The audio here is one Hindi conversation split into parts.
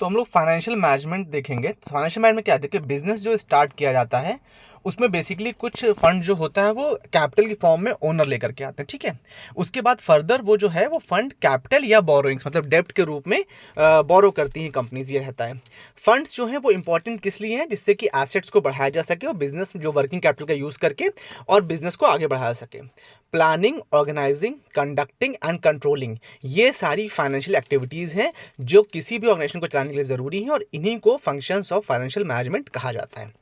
तो हम लोग फाइनेंशियल मैनेजमेंट देखेंगे। फाइनेंशियल मैनेजमेंट क्या है, देखिए बिजनेस जो स्टार्ट किया जाता है उसमें बेसिकली कुछ फंड जो होता है वो कैपिटल की फॉर्म में ओनर लेकर के आते हैं, ठीक है। उसके बाद फर्दर वो जो है वो फंड कैपिटल या बोरोइंग्स मतलब डेब्ट के रूप में बोरो करती हैं कंपनीज, ये रहता है। फंड्स जो हैं वो इंपॉर्टेंट किस लिए हैं, जिससे कि एसेट्स को बढ़ाया जा सके और बिजनेस जो वर्किंग कैपिटल का यूज करके और बिजनेस को आगे बढ़ाया सके। Planning, organizing, conducting and controlling, ये सारी फाइनेंशियल एक्टिविटीज हैं जो किसी भी ऑर्गेनाइजेशन को चलाने के लिए जरूरी है और इन्हीं को फंक्शंस ऑफ फाइनेंशियल मैनेजमेंट कहा जाता है।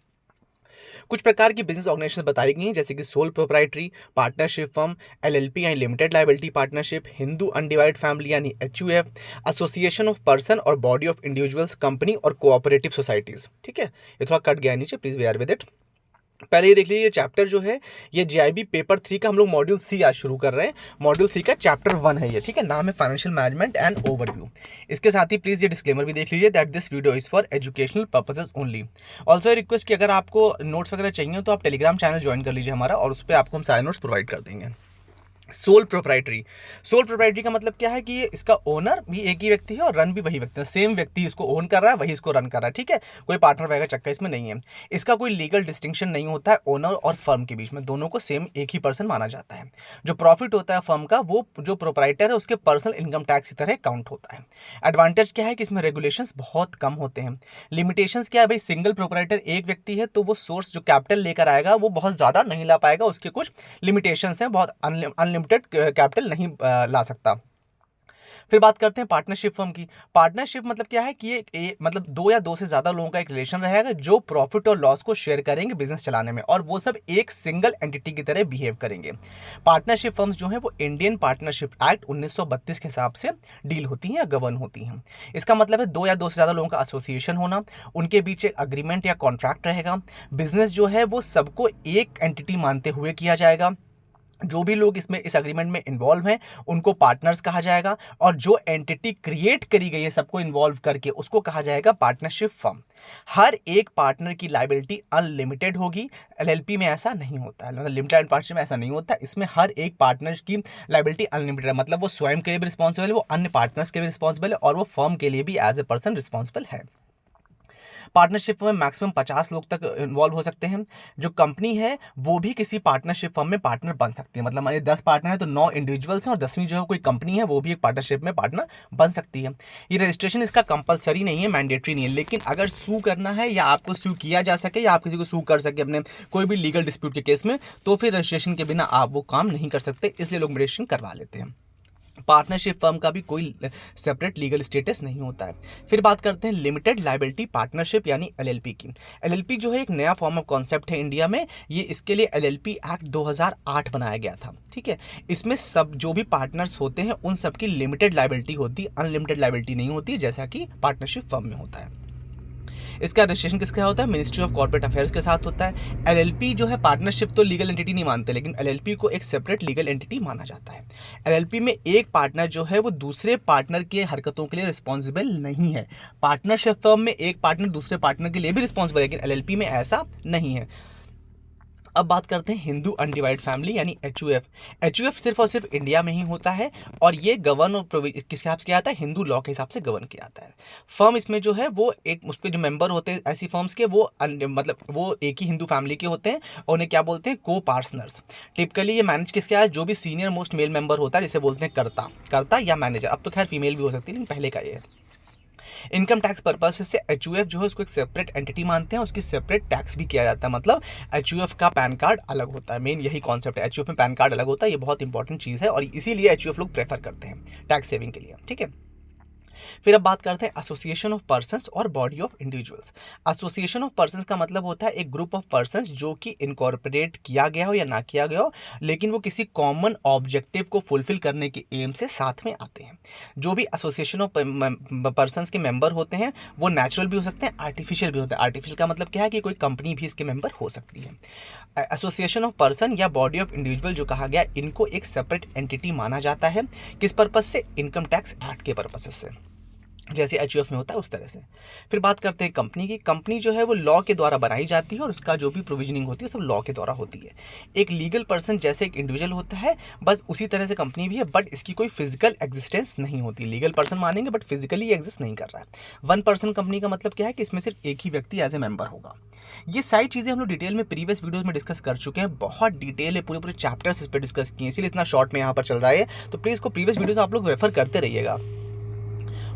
कुछ प्रकार की बिजनेस ऑर्गेनाइजेशन बताई गई हैं, जैसे कि sole proprietary, partnership firm, LLP यानी limited liability partnership, Hindu undivided family यानी एचयूएफ, एसोसिएशन ऑफ पर्सन और बॉडी ऑफ इंडिविजुअल्स, कंपनी और कोऑपरेटिव सोसाइटीज। ठीक है, ये थोड़ा कट गया नीचे, प्लीज बेयर विद इट। पहले ये देख लीजिए, चैप्टर जो है ये जेआईबी पेपर 3 का हम लोग मॉड्यूल सी आज शुरू कर रहे हैं। मॉड्यूल सी का चैप्टर 1 है ये, ठीक है। नाम है फाइनेंशियल मैनेजमेंट एंड ओवरव्यू। इसके साथ ही प्लीज ये डिस्क्लेमर भी देख लीजिए that this video is for educational purposes only. Also request कि अगर आपको नोट्स वगैरह चाहिए तो आप टेलीग्राम चैनल ज्वाइन कर लीजिए हमारा, और उस पर आपको हम सारे नोट्स प्रोवाइड कर देंगे। सोल प्रोप्राइटरी, सोल प्रोप्राइटरी का मतलब क्या है कि ये इसका ओनर भी एक ही व्यक्ति है और रन भी वही व्यक्ति है, सेम व्यक्ति इसको ओन कर रहा है, वही इसको रन कर रहा है, ठीक है। कोई पार्टनर वगैरह चक्कर इसमें नहीं है। इसका कोई लीगल डिस्टिंक्शन नहीं होता है ओनर और फर्म के बीच में, दोनों को सेम एक ही पर्सन माना जाता है। जो प्रॉफिट होता है फर्म का वो जो प्रोप्राइटर है उसके पर्सनल इनकम टैक्स की तरह काउंट होता है। एडवांटेज क्या है कि इसमें रेगुलेशंस बहुत कम होते हैं। लिमिटेशंस क्या है भाई, सिंगल प्रोप्राइटर एक व्यक्ति है तो वो सोर्स जो कैपिटल लेकर आएगा वो बहुत ज़्यादा नहीं ला पाएगा, उसके कुछ लिमिटेशंस हैं, बहुत अनलिमिटेड कैपिटल नहीं ला सकता। फिर बात करते हैं पार्टनरशिप फर्म की। पार्टनरशिप मतलब क्या है कि ये मतलब दो या दो से ज्यादा लोगों का एक रिलेशन रहेगा जो प्रॉफिट और लॉस को शेयर करेंगे बिजनेस चलाने में, और वो सब एक सिंगल एंटिटी की तरह बिहेव करेंगे। पार्टनरशिप फर्म्स जो है वो इंडियन पार्टनरशिप एक्ट 1932 के हिसाब से डील होती हैं या गवर्न होती हैं। इसका मतलब है दो या दो से ज्यादा लोगों का एसोसिएशन होना, उनके बीच एक अग्रीमेंट या कॉन्ट्रैक्ट रहेगा। बिजनेस जो है वो सबको एक एंटिटी मानते हुए किया जाएगा। जो भी लोग इसमें इस एग्रीमेंट में इन्वॉल्व हैं उनको पार्टनर्स कहा जाएगा, और जो एंटिटी क्रिएट करी गई है सबको इन्वॉल्व करके उसको कहा जाएगा पार्टनरशिप फर्म। हर एक पार्टनर की लायबिलिटी अनलिमिटेड होगी। एलएलपी में ऐसा नहीं होता है, मतलब लिमिटेड एंड पार्टनरशिप में ऐसा नहीं होता। इसमें हर एक पार्टनर की लायबिलिटी अनलिमिटेड है, मतलब वो स्वयं के लिए भी रिस्पॉन्सिबल है, वो अन्य पार्टनर्स के लिए रिस्पॉन्सिबल है, और वो फर्म के लिए भी एज ए पर्सन रिस्पॉन्सिबल है। पार्टनरशिप में मैक्सिमम 50 लोग तक इन्वॉल्व हो सकते हैं। जो कंपनी है वो भी किसी पार्टनरशिप फर्म में पार्टनर बन सकती है, मतलब हमारे 10 पार्टनर है तो 9 इंडिविजुअल्स हैं और 10वीं जो है कोई कंपनी है वो भी एक पार्टनरशिप में पार्टनर बन सकती है। ये रजिस्ट्रेशन इसका कंपलसरी नहीं है, मैंडेटरी नहीं है, लेकिन अगर सू करना है या आपको सू किया जा सके या आप किसी को सू कर सके अपने कोई भी लीगल डिस्प्यूट के केस में, तो फिर रजिस्ट्रेशन के बिना आप वो काम नहीं कर सकते, इसलिए लोग रजिस्ट्रेशन करवा लेते हैं। पार्टनरशिप फर्म का भी कोई सेपरेट लीगल स्टेटस नहीं होता है। फिर बात करते हैं लिमिटेड लायबिलिटी पार्टनरशिप यानी एलएलपी की। एलएलपी जो है एक नया फॉर्म ऑफ कॉन्सेप्ट है इंडिया में। ये इसके लिए एलएलपी एक्ट 2008 बनाया गया था, ठीक है। इसमें सब जो भी पार्टनर्स होते हैं उन सबकी लिमिटेड लायबिलिटी होती है, अनलिमिटेड लायबिलिटी नहीं होती, जैसा कि पार्टनरशिप फर्म में होता है। इसका रजिस्ट्रेशन किसके साथ होता है, मिनिस्ट्री ऑफ कॉर्पोरेट अफेयर्स के साथ होता है। एलएलपी जो है पार्टनरशिप तो लीगल एंटिटी नहीं मानते, लेकिन एलएलपी को एक सेपरेट लीगल एंटिटी माना जाता है। एलएलपी में एक पार्टनर जो है वो दूसरे पार्टनर की हरकतों के लिए रिस्पॉन्सिबल नहीं है। पार्टनरशिप फर्म में एक पार्टनर दूसरे पार्टनर के लिए भी रिस्पॉन्सिबल है, लेकिन एलएलपी में ऐसा नहीं है। अब बात करते हैं हिंदू अनडिवाइड फैमिली यानी एचयूएफ। एचयूएफ सिर्फ और सिर्फ इंडिया में ही होता है, और ये गवर्न और किस हिसाब से किया जाता है, हिंदू लॉ के हिसाब से गवर्न किया जाता है। फर्म इसमें जो है वो एक उसके जो मेंबर होते हैं ऐसी फर्म्स के वो मतलब वो एक ही हिंदू फैमिली के होते हैं, और उन्हें क्या बोलते हैं, को पार्टनर्स। टिपिकली ये मैनेज किसके है, जो भी सीनियर मोस्ट मेल मेंबर होता है जिसे बोलते हैं कर्ता या मैनेजर। अब तो खैर फीमेल भी हो सकती है, लेकिन पहले का ये है। इनकम टैक्स पर्पज से एचयूएफ जो है उसको एक सेपरेट एंटिटी मानते हैं, उसकी सेपरेट टैक्स भी किया जाता है, मतलब एचयूएफ का पैन कार्ड अलग होता है। मेन यही कॉन्सेप्ट है, एचयूएफ में पैन कार्ड अलग होता है, ये बहुत इंपॉर्टेंट चीज़ है और इसीलिए एचयूएफ लोग प्रेफर करते हैं टैक्स सेविंग के लिए, ठीक है। फिर अब बात करते हैं एसोसिएशन ऑफ पर्संस और body of individuals. Association of persons का मतलब होता है एक ग्रुप ऑफ पर्संस जो कि इनकॉर्पोरेट किया गया हो या ना किया गया हो, लेकिन वो किसी कॉमन ऑब्जेक्टिव को फुलफिल करने के एम से साथ में आते हैं। जो भी एसोसिएशन ऑफ पर्संस के मेंबर होते हैं वो नेचुरल भी हो सकते हैं, आर्टिफिशियल भी होते हैं। आर्टिफिशियल का मतलब क्या है कि कोई कंपनी भी इसके मेंबर हो सकती है। एसोसिएशन ऑफ पर्सन या बॉडी ऑफ इंडिविजुअल जो कहा गया, इनको एक सेपरेट एंटिटी माना जाता है। किस पर्पज से, इनकम टैक्स एक्ट के पर्पज से। जैसे एचयूएफ में होता है उस तरह से। फिर बात करते हैं कंपनी की। कंपनी जो है वो लॉ के द्वारा बनाई जाती है और उसका जो भी प्रोविजनिंग होती है सब लॉ के द्वारा होती है। एक लीगल पर्सन जैसे एक इंडिविजुअल होता है, बस उसी तरह से कंपनी भी है, बट इसकी कोई फिजिकल एग्जिस्टेंस नहीं होती। लीगल पर्सन मानेंगे बट फिजिकली एग्जिस्ट नहीं कर रहा है। वन पर्सन कंपनी का मतलब क्या है कि इसमें सिर्फ एक ही व्यक्ति एज ए मेंबर होगा। ये सारी चीज़ें हम लोग डिटेल में प्रीवियस वीडियोस में डिस्कस कर चुके हैं, बहुत डिटेल है, पूरे पूरे चैप्टर्स इस पर डिस्कस किए, इसीलिए इतना शॉर्ट में यहाँ पर चल रहा है। तो प्लीज़ को प्रीवियस वीडियोस आप लोग रेफर करते रहिएगा।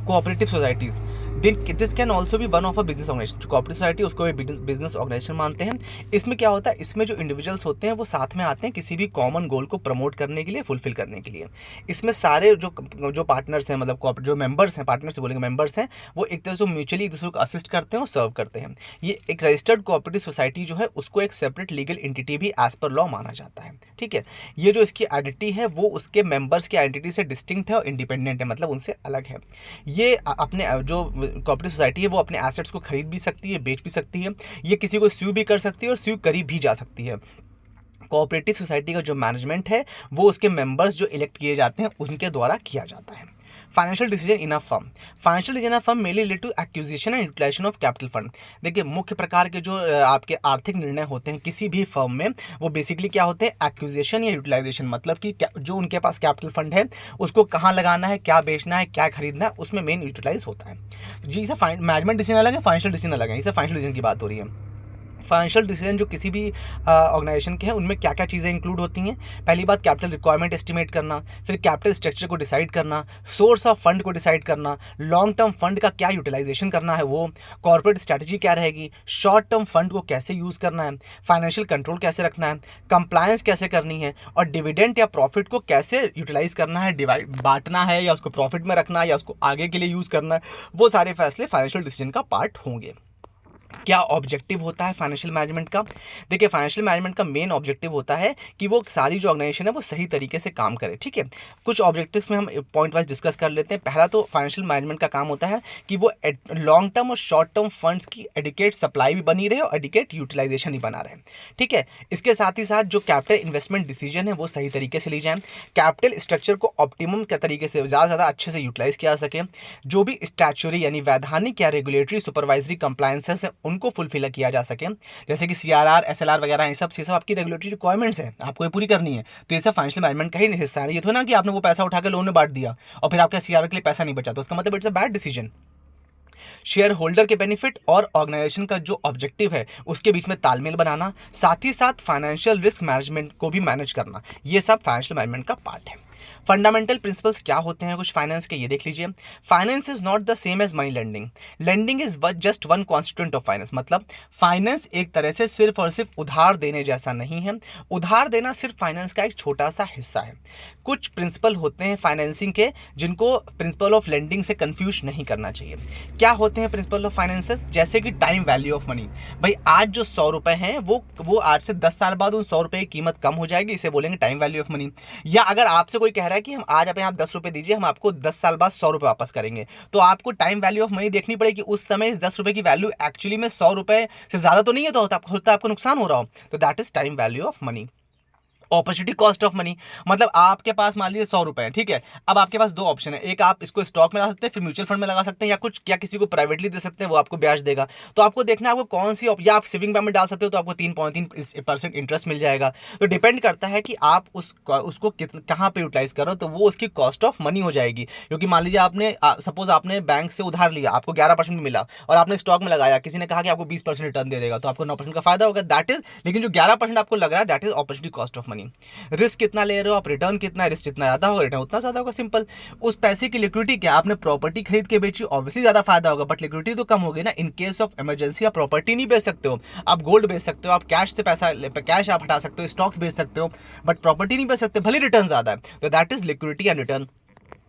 Cooperative societies, this can also भी one of a business organisation. Cooperative society उसको भी बिजनेस ऑर्गेनाइजेशन मानते हैं। इसमें क्या होता है, इसमें जो इंडिविजुअल्स होते हैं वो साथ में आते हैं किसी भी कॉमन गोल को प्रमोट करने के लिए, फुलफिल करने के लिए। इसमें सारे जो पार्टनर्स हैं, मतलब जो मेंबर्स हैं, पार्टनर से बोलेंगे मेंबर्स हैं, वो एक तरह से म्यूचुअली एक दूसरे को असिस्ट करते हैं और सर्व करते हैं। ये एक रजिस्टर्ड कोऑपरेटिव सोसाइटी जो है उसको एक सेपरेट लीगल एंटिटी भी एज पर लॉ माना जाता है। ठीक है, ये जो इसकी आइडेंटिटी है वो उसके मेंबर्स की आइडेंटिटी से डिस्टिंक्ट है और इंडिपेंडेंट है, मतलब उनसे अलग है। ये अपने जो कोऑपरेटिव सोसाइटी है वो अपने एसेट्स को खरीद भी सकती है, बेच भी सकती है, ये किसी को स्यू भी कर सकती है और स्यू करी भी जा सकती है। कोऑपरेटिव सोसाइटी का जो मैनेजमेंट है वो उसके मेंबर्स जो इलेक्ट किए जाते हैं उनके द्वारा किया जाता है। Financial decision in a firm, financial decision of firm mainly relate to acquisition and utilization of capital fund. देखिए मुख्य प्रकार के जो आपके आर्थिक निर्णय होते हैं किसी भी फर्म में, वो बेसिकली क्या होते हैं, एक्विजिशन या यूटिलाइजेशन, मतलब कि जो उनके पास कैपिटल फंड है उसको कहाँ लगाना है, क्या बेचना है, क्या खरीदना है, उसमें मेन यूटिलाइज होता है जी। इसे मैनेजमेंट डिसीजन अलग है, फाइनेंशियल डिसीजन अलग है, इसे फाइनेंशियल डिसीजन की बात हो रही है। फाइनेंशियल डिसीजन जो किसी भी ऑर्गेनाइजेशन के हैं उनमें क्या क्या चीज़ें इंक्लूड होती हैं। पहली बात कैपिटल रिक्वायरमेंट एस्टिमेट करना, फिर कैपिटल स्ट्रक्चर को डिसाइड करना, सोर्स ऑफ फंड को डिसाइड करना, लॉन्ग टर्म फंड का क्या यूटिलाइजेशन करना है, वो कॉर्पोरेट स्ट्रैटेजी क्या रहेगी, शॉर्ट टर्म फंड को कैसे यूज़ करना है, फाइनेंशियल कंट्रोल कैसे रखना है, कंप्लायंस कैसे करनी है, और डिविडेंड या प्रॉफिट को कैसे यूटिलाइज करना है, डिवाइड बांटना है या उसको प्रॉफिट में रखना है या उसको आगे के लिए यूज़ करना है, वो सारे फैसले फाइनेंशियल डिसीजन का पार्ट होंगे। क्या ऑब्जेक्टिव होता है फाइनेंशियल मैनेजमेंट का? देखिए फाइनेंशियल मैनेजमेंट का मेन ऑब्जेक्टिव होता है कि वो सारी जो ऑर्गेनाइजेशन है वो सही तरीके से काम करे। ठीक है, कुछ ऑब्जेक्टिव्स में हम पॉइंट वाइज डिस्कस कर लेते हैं। पहला तो फाइनेंशियल मैनेजमेंट का काम होता है कि वो लॉन्ग टर्म और शॉर्ट टर्म फंड्स की एडिकेट सप्लाई भी बनी रहे और एडिकेट यूटिलाइजेशन ही बना रहे। ठीक है, इसके साथ ही साथ जो कैपिटल इन्वेस्टमेंट डिसीजन है वो सही तरीके से ली जाए, कैपिटल स्ट्रक्चर को ऑप्टिमम के तरीके से ज़्यादा अच्छे से यूटिलाइज किया जा सके, जो भी स्टैच्यूटरी यानी वैधानिक या रेगुलेटरी सुपरवाइजरी कंप्लायंसेस है उनको फुलफिल किया जा सके, जैसे कि सीआरआर, एसएलआर वगैरह, ये सब आपकी रेगुलेटरी रिक्वायरमेंट्स हैं, आपको ये पूरी करनी है। तो ये सब फाइनेंशियल मैनेजमेंट का ही हिस्सा है। ये तो ना कि आपने वो पैसा उठा के लोन में बांट दिया और फिर आपके सीआरआर के लिए पैसा नहीं बचा, तो उसका मतलब it's a bad decision. Share holder के बेनिफिट और ऑर्गेनाइजेशन का जो ऑब्जेक्टिव है उसके बीच में तालमेल बनाना, साथ ही साथ फाइनेंशियल रिस्क मैनेजमेंट को भी मैनेज करना, ये सब फाइनेंशियल मैनेजमेंट का पार्ट है। फंडामेंटल प्रिंसिपल्स क्या होते हैं कुछ फाइनेंस के, ये देख लीजिए। Finance is not the same as money lending, lending is just one constituent of finance. मतलब फाइनेंस एक तरह से सिर्फ और सिर्फ उधार देने जैसा नहीं है, उधार देना सिर्फ फाइनेंस का एक छोटा सा हिस्सा है। कुछ प्रिंसिपल होते हैं फाइनेंसिंग के जिनको प्रिंसिपल ऑफ लेंडिंग से कंफ्यूज नहीं करना चाहिए। क्या होते हैं प्रिंसिपल ऑफ फाइनेंसेस? जैसे कि टाइम वैल्यू ऑफ मनी। भाई आज जो 100 रुपए हैं वो आज से 10 साल बाद उन 100 रुपए की कीमत कम हो जाएगी, इसे बोलेंगे टाइम वैल्यू ऑफ मनी। या अगर आपसे कोई कह रहा है कि हम आज आप 10 रुपए दीजिए, हम आपको 10 साल बाद 100 रुपए वापस करेंगे, तो आपको टाइम वैल्यू ऑफ मनी देखनी पड़ेगी। उस समय इस 10 रुपए की वैल्यू एक्चुअली में 100 रुपए से ज्यादा तो नहीं है, तो होता आपको नुकसान हो रहा हो, तो that is time value of money. Opportunity cost of money, मतलब आपके पास मान लीजिए 100 रुपए है, ठीक है, अब आपके पास दो ऑप्शन है, एक आप इसको स्टॉक में लगा सकते हैं, फिर म्यूचुअल फंड में लगा सकते हैं, या कुछ क्या किसी को प्राइवेटली दे सकते हैं, वो आपको ब्याज देगा। तो आपको देखना है आपको कौन सी, या आप सेविंग बैंक में डाल सकते हो तो आपको 3.3% इंटरेस्ट मिल जाएगा। तो डिपेंड करता है कि आप उसको कहाँ पे यूटिलाइज कर रहे हो, तो वो उसकी कॉस्ट ऑफ मनी हो जाएगी। क्योंकि मान लीजिए आपने सपोज आपने बैंक से उधार लिया, आपको 11% मिला और आपने स्टॉक में लगाया, किसी ने कहा कि आपको 20% रिटर्न दे देगा, तो आपको 9% का फायदा होगा, दैट इज। लेकिन जो 11% आपको लग रहा है that is opportunity cost of money. Risk कितना ले रहे हो आप, रिटर्न कितना है, रिस्क जितना ज्यादा होगा रिटर्न उतना ज्यादा होगा, सिंपल। उस पैसे की लिक्विडिटी क्या, आपने प्रॉपर्टी खरीद के बेची, ऑब्वियसली ज्यादा फायदा होगा, बट लिक्विडिटी तो कम होगी ना। इन केस ऑफ इमरजेंसी आप प्रॉपर्टी नहीं बेच सकते हो, आप गोल्ड बेच सकते हो, आप कैश से कैश आप हटा सकते हो, स्टॉक्स बेच सकते हो, बट प्रॉपर्टी नहीं बेच सकते, भले रिटर्न ज्यादा है। तो that is liquidity and return.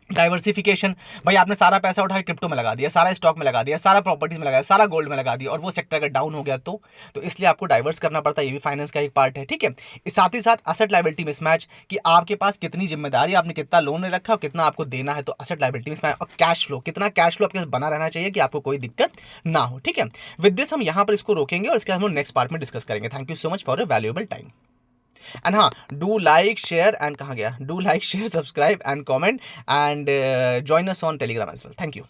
Diversification, भाई आपने सारा पैसा उठा के क्रिप्टो में लगा दिया, सारा स्टॉक में लगा दिया, सारा प्रॉपर्टीज में लगाया, सारा गोल्ड में लगा दिया, और वो सेक्टर अगर डाउन हो गया तो इसलिए आपको डाइवर्स करना पड़ता है, ये भी फाइनेंस का एक पार्ट है। ठीक है, इस साथ ही साथ असेट लायबिलिटी मिसमैच, कि आपके पास कितनी जिम्मेदारी, आपने कितना लोन ले रखा है और कितना आपको देना है, तो असेट लायबिलिटी मिसमैच। और कैश फ्लो, कितना कैश फ्लो आपके पास बना रहना चाहिए कि आपको कोई दिक्कत ना हो। ठीक है, विद दिस हम यहाँ पर इसको रोकेंगे और इसके हम नेक्स्ट पार्ट में डिस्कस करेंगे। Thank you so much for your valuable time. And हाँ, डू लाइक शेयर एंड कहाँ गया, do like share subscribe and comment and join us on Telegram as well. Thank you.